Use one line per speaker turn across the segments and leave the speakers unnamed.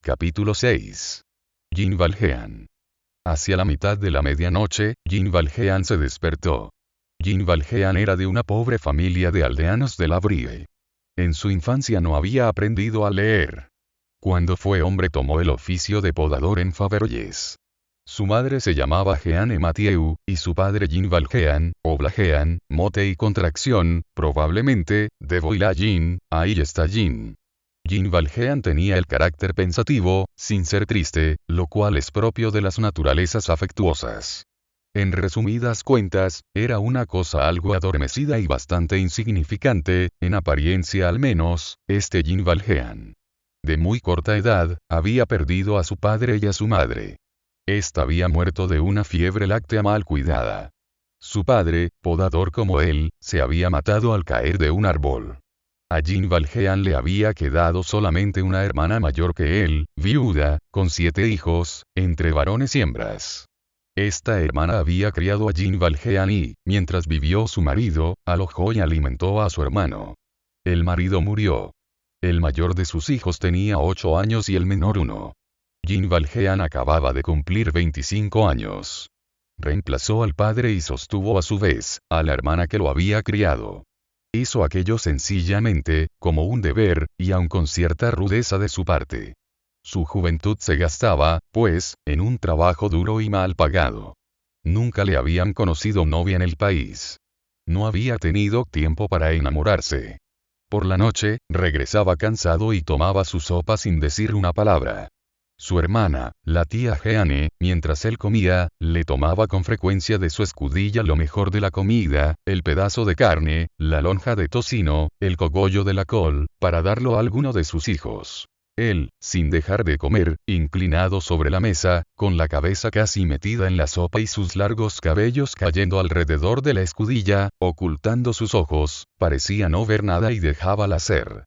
Capítulo 6. Jin Valjean. Hacia la mitad de la medianoche, Jin Valjean se despertó. Jin Valjean era de una pobre familia de aldeanos de la Brie. En su infancia no había aprendido a leer. Cuando fue hombre tomó el oficio de podador en Faverolles. Su madre se llamaba Jeanne Mathieu, y su padre Jin Valjean, o Valjean, mote y contracción, probablemente, de Voila Jin, ahí está Jin. Jin Valjean tenía el carácter pensativo, sin ser triste, lo cual es propio de las naturalezas afectuosas. En resumidas cuentas, era una cosa algo adormecida y bastante insignificante, en apariencia al menos, este Jin Valjean. De muy corta edad, había perdido a su padre y a su madre. Esta había muerto de una fiebre láctea mal cuidada. Su padre, podador como él, se había matado al caer de un árbol. A Jin Valjean le había quedado solamente una hermana mayor que él, viuda, con 7 hijos, entre varones y hembras. Esta hermana había criado a Jin Valjean y, mientras vivió su marido, alojó y alimentó a su hermano. El marido murió. El mayor de sus hijos tenía 8 años y el menor 1. Jin Valjean acababa de cumplir 25 años. Reemplazó al padre y sostuvo a su vez, a la hermana que lo había criado. Hizo aquello sencillamente, como un deber, y aun con cierta rudeza de su parte. Su juventud se gastaba, pues, en un trabajo duro y mal pagado. Nunca le habían conocido novia en el país. No había tenido tiempo para enamorarse. Por la noche, regresaba cansado y tomaba su sopa sin decir una palabra. Su hermana, la tía Jeanne, mientras él comía, le tomaba con frecuencia de su escudilla lo mejor de la comida, el pedazo de carne, la lonja de tocino, el cogollo de la col, para darlo a alguno de sus hijos. Él, sin dejar de comer, inclinado sobre la mesa, con la cabeza casi metida en la sopa y sus largos cabellos cayendo alrededor de la escudilla, ocultando sus ojos, parecía no ver nada y dejábala ser.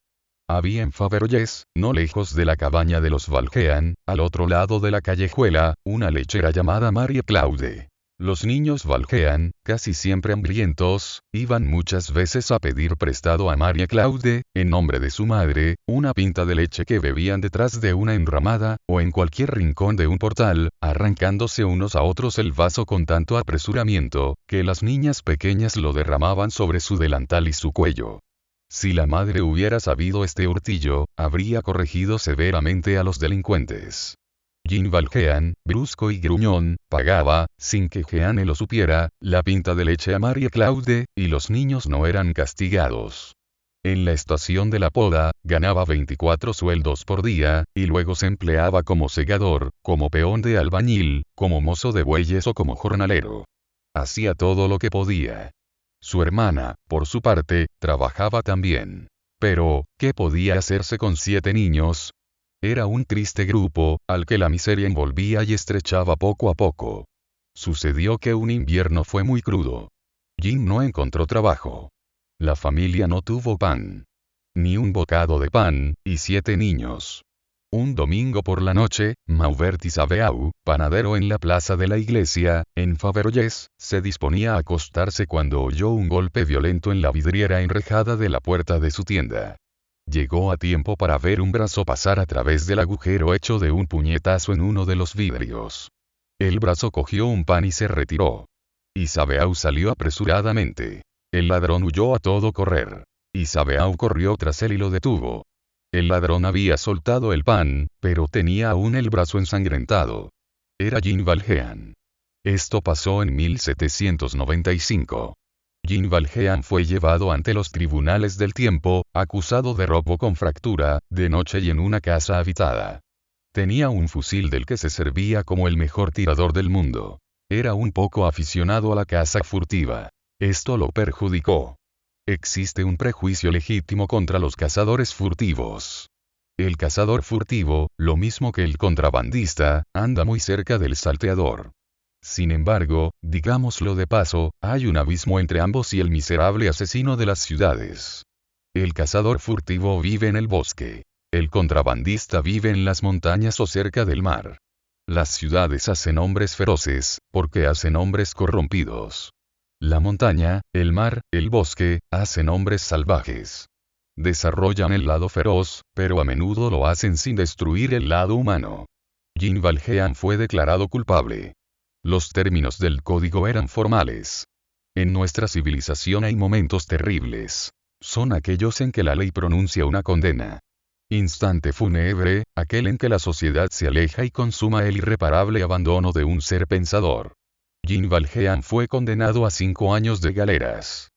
Había en Faverolles, no lejos de la cabaña de los Valjean, al otro lado de la callejuela, una lechera llamada Marie Claude. Los niños Valjean, casi siempre hambrientos, iban muchas veces a pedir prestado a Marie Claude, en nombre de su madre, una pinta de leche que bebían detrás de una enramada, o en cualquier rincón de un portal, arrancándose unos a otros el vaso con tanto apresuramiento, que las niñas pequeñas lo derramaban sobre su delantal y su cuello. Si la madre hubiera sabido este hurtillo, habría corregido severamente a los delincuentes. Jin Valjean, brusco y gruñón, pagaba, sin que Jeanne lo supiera, la pinta de leche a Marie Claude, y los niños no eran castigados. En la estación de la poda, ganaba 24 sueldos por día, y luego se empleaba como segador, como peón de albañil, como mozo de bueyes o como jornalero. Hacía todo lo que podía. Su hermana, por su parte, trabajaba también. Pero, ¿qué podía hacerse con 7 niños? Era un triste grupo, al que la miseria envolvía y estrechaba poco a poco. Sucedió que un invierno fue muy crudo. Jin no encontró trabajo. La familia no tuvo pan. Ni un bocado de pan, y 7 niños. Un domingo por la noche, Maubert Isabeau, panadero en la plaza de la iglesia, en Faverolles, se disponía a acostarse cuando oyó un golpe violento en la vidriera enrejada de la puerta de su tienda. Llegó a tiempo para ver un brazo pasar a través del agujero hecho de un puñetazo en uno de los vidrios. El brazo cogió un pan y se retiró. Isabeau salió apresuradamente. El ladrón huyó a todo correr. Isabeau corrió tras él y lo detuvo. El ladrón había soltado el pan, pero tenía aún el brazo ensangrentado. Era Jin Valjean. Esto pasó en 1795. Jin Valjean fue llevado ante los tribunales del tiempo, acusado de robo con fractura, de noche y en una casa habitada. Tenía un fusil del que se servía como el mejor tirador del mundo. Era un poco aficionado a la caza furtiva. Esto lo perjudicó. Existe un prejuicio legítimo contra los cazadores furtivos. El cazador furtivo, lo mismo que el contrabandista, anda muy cerca del salteador. Sin embargo, digámoslo de paso, hay un abismo entre ambos y el miserable asesino de las ciudades. El cazador furtivo vive en el bosque. El contrabandista vive en las montañas o cerca del mar. Las ciudades hacen hombres feroces, porque hacen hombres corrompidos. La montaña, el mar, el bosque, hacen hombres salvajes. desarrollan el lado feroz, pero a menudo lo hacen sin destruir el lado humano. Jean Valjean fue declarado culpable. Los términos del código eran formales. En nuestra civilización hay momentos terribles. Son aquellos en que la ley pronuncia una condena. Instante fúnebre, aquel en que la sociedad se aleja y consuma el irreparable abandono de un ser pensador. Jean Valjean fue condenado a 5 años de galeras.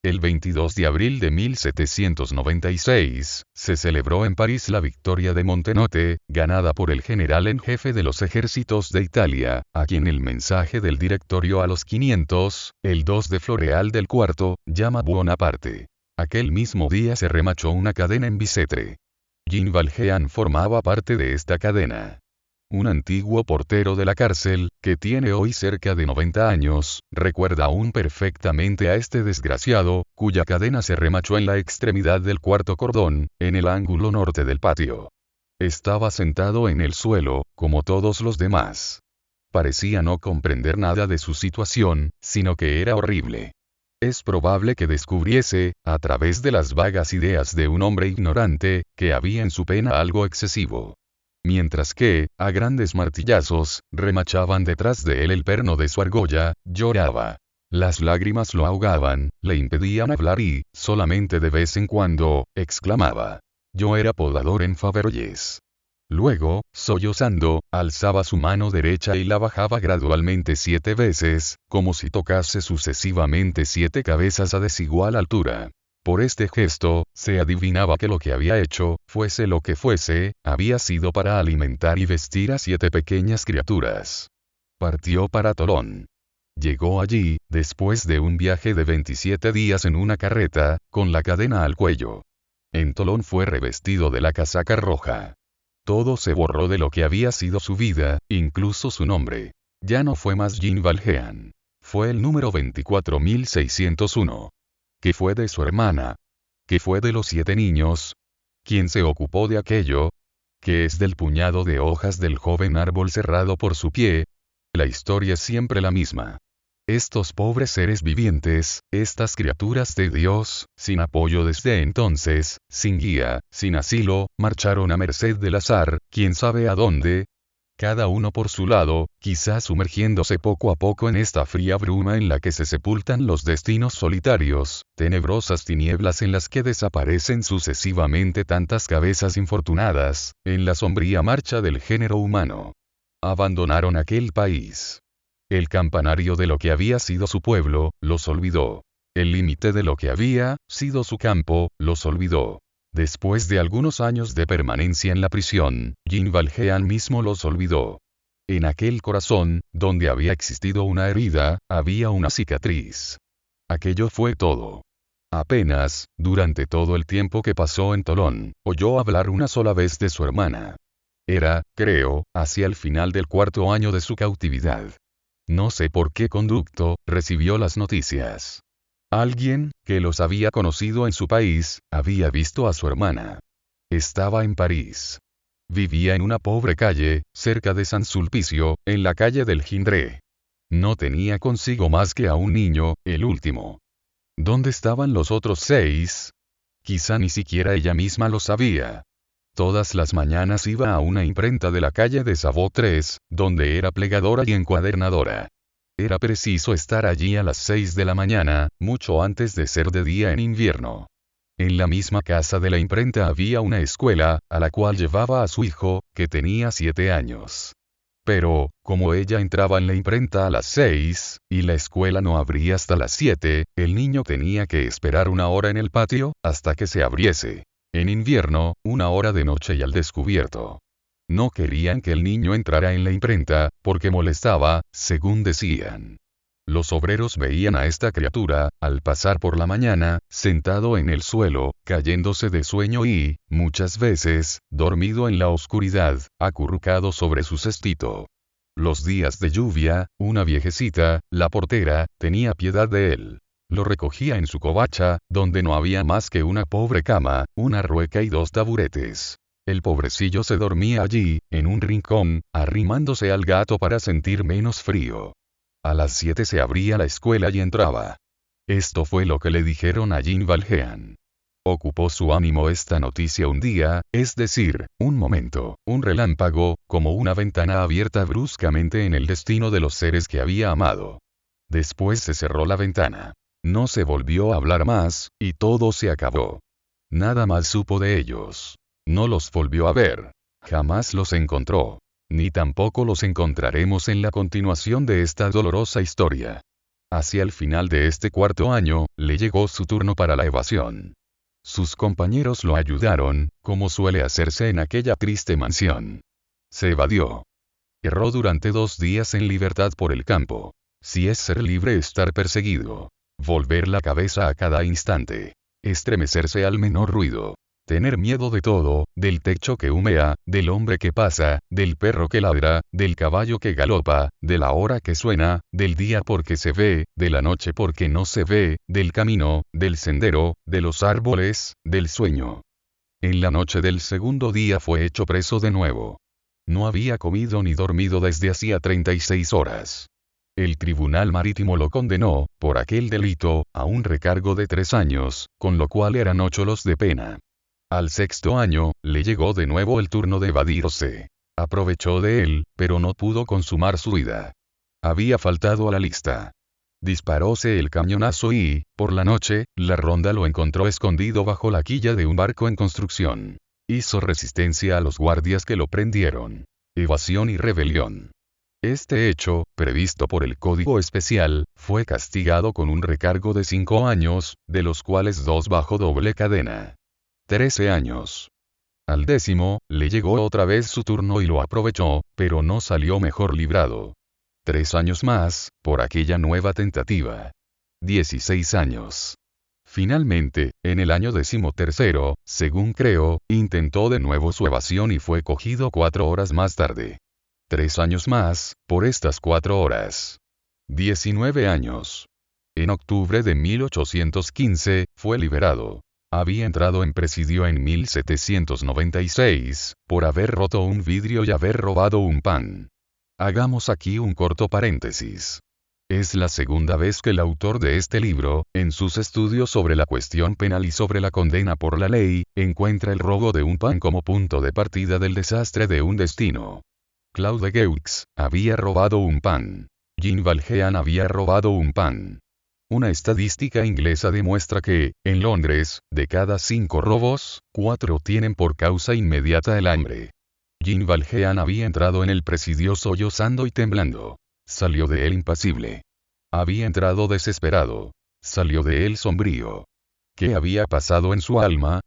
El 22 de abril de 1796, se celebró en París la victoria de Montenotte, ganada por el general en jefe de los ejércitos de Italia, a quien el mensaje del directorio a los 500, el 2 de Floreal del cuarto, llama Bonaparte. Aquel mismo día se remachó una cadena en Bicêtre. Jean Valjean formaba parte de esta cadena. Un antiguo portero de la cárcel, que tiene hoy cerca de 90 años, recuerda aún perfectamente a este desgraciado, cuya cadena se remachó en la extremidad del cuarto cordón, en el ángulo norte del patio. Estaba sentado en el suelo, como todos los demás. Parecía no comprender nada de su situación, sino que era horrible. Es probable que descubriese, a través de las vagas ideas de un hombre ignorante, que había en su pena algo excesivo. Mientras que, a grandes martillazos, remachaban detrás de él el perno de su argolla, lloraba. Las lágrimas lo ahogaban, le impedían hablar y, solamente de vez en cuando, exclamaba: «Yo era podador en Faverolles». Luego, sollozando, alzaba su mano derecha y la bajaba gradualmente 7 veces, como si tocase sucesivamente 7 cabezas a desigual altura. Por este gesto, se adivinaba que lo que había hecho, fuese lo que fuese, había sido para alimentar y vestir a 7 pequeñas criaturas. Partió para Tolón. Llegó allí, después de un viaje de 27 días en una carreta, con la cadena al cuello. En Tolón fue revestido de la casaca roja. Todo se borró de lo que había sido su vida, incluso su nombre. Ya no fue más Jean Valjean. Fue el número 24.601. ¿Qué fue de su hermana? ¿Qué fue de los 7 niños? ¿Quién se ocupó de aquello? ¿Qué es del puñado de hojas del joven árbol cerrado por su pie? La historia es siempre la misma. Estos pobres seres vivientes, estas criaturas de Dios, sin apoyo desde entonces, sin guía, sin asilo, marcharon a merced del azar, quién sabe a dónde. Cada uno por su lado, quizás sumergiéndose poco a poco en esta fría bruma en la que se sepultan los destinos solitarios, tenebrosas tinieblas en las que desaparecen sucesivamente tantas cabezas infortunadas, en la sombría marcha del género humano. Abandonaron aquel país. El campanario de lo que había sido su pueblo, los olvidó. El límite de lo que había sido su campo, los olvidó. Después de algunos años de permanencia en la prisión, Jean Valjean mismo los olvidó. En aquel corazón, donde había existido una herida, había una cicatriz. Aquello fue todo. Apenas, durante todo el tiempo que pasó en Tolón, oyó hablar una sola vez de su hermana. Era, creo, hacia el final del 4º año de su cautividad. No sé por qué conducto, recibió las noticias. Alguien, que los había conocido en su país, había visto a su hermana. Estaba en París. Vivía en una pobre calle, cerca de San Sulpicio, en la calle del Gindré. No tenía consigo más que a un niño, el último. ¿Dónde estaban los otros 6? Quizá ni siquiera ella misma lo sabía. Todas las mañanas iba a una imprenta de la calle de Savot 3, donde era plegadora y encuadernadora. Era preciso estar allí a las 6 de la mañana, mucho antes de ser de día en invierno. En la misma casa de la imprenta había una escuela, a la cual llevaba a su hijo, que tenía 7 años. Pero, como ella entraba en la imprenta a las 6, y la escuela no abría hasta las 7, el niño tenía que esperar 1 hora en el patio, hasta que se abriese. En invierno, 1 hora de noche y al descubierto. No querían que el niño entrara en la imprenta, porque molestaba, según decían. Los obreros veían a esta criatura, al pasar por la mañana, sentado en el suelo, cayéndose de sueño y, muchas veces, dormido en la oscuridad, acurrucado sobre su cestito. Los días de lluvia, una viejecita, la portera, tenía piedad de él. Lo recogía en su covacha, donde no había más que una pobre cama, una rueca y 2 taburetes. El pobrecillo se dormía allí, en un rincón, arrimándose al gato para sentir menos frío. A las 7 se abría la escuela y entraba. Esto fue lo que le dijeron a Jean Valjean. Ocupó su ánimo esta noticia un día, es decir, un momento, un relámpago, como una ventana abierta bruscamente en el destino de los seres que había amado. Después se cerró la ventana. No se volvió a hablar más, y todo se acabó. Nada más supo de ellos. No los volvió a ver. Jamás los encontró. Ni tampoco los encontraremos en la continuación de esta dolorosa historia. Hacia el final de este cuarto año, le llegó su turno para la evasión. Sus compañeros lo ayudaron, como suele hacerse en aquella triste mansión. Se evadió. Erró durante 2 días en libertad por el campo. Si es ser libre estar perseguido. Volver la cabeza a cada instante. Estremecerse al menor ruido. Tener miedo de todo, del techo que humea, del hombre que pasa, del perro que ladra, del caballo que galopa, de la hora que suena, del día porque se ve, de la noche porque no se ve, del camino, del sendero, de los árboles, del sueño. En la noche del segundo día fue hecho preso de nuevo. No había comido ni dormido desde hacía 36 horas. El tribunal marítimo lo condenó, por aquel delito, a un recargo de 3 años, con lo cual eran 8 los de pena. Al 6.º año, le llegó de nuevo el turno de evadirse. Aprovechó de él, pero no pudo consumar su huida. Había faltado a la lista. Disparóse el cañonazo y, por la noche, la ronda lo encontró escondido bajo la quilla de un barco en construcción. Hizo resistencia a los guardias que lo prendieron. Evasión y rebelión. Este hecho, previsto por el Código Especial, fue castigado con un recargo de 5 años, de los cuales 2 bajo doble cadena. 13 años. Al 10.º, le llegó otra vez su turno y lo aprovechó, pero no salió mejor librado. 3 años más, por aquella nueva tentativa. 16 años. Finalmente, en el año 13.º, según creo, intentó de nuevo su evasión y fue cogido 4 horas más tarde. 3 años más, por estas 4 horas. 19 años. En octubre de 1815, fue liberado. Había entrado en presidio en 1796, por haber roto un vidrio y haber robado un pan. Hagamos aquí un corto paréntesis. Es la segunda vez que el autor de este libro, en sus estudios sobre la cuestión penal y sobre la condena por la ley, encuentra el robo de un pan como punto de partida del desastre de un destino. Claude Geaux había robado un pan. Jean Valjean había robado un pan. Una estadística inglesa demuestra que, en Londres, de cada 5 robos, 4 tienen por causa inmediata el hambre. Jean Valjean había entrado en el presidio sollozando y temblando. Salió de él impasible. Había entrado desesperado. Salió de él sombrío. ¿Qué había pasado en su alma?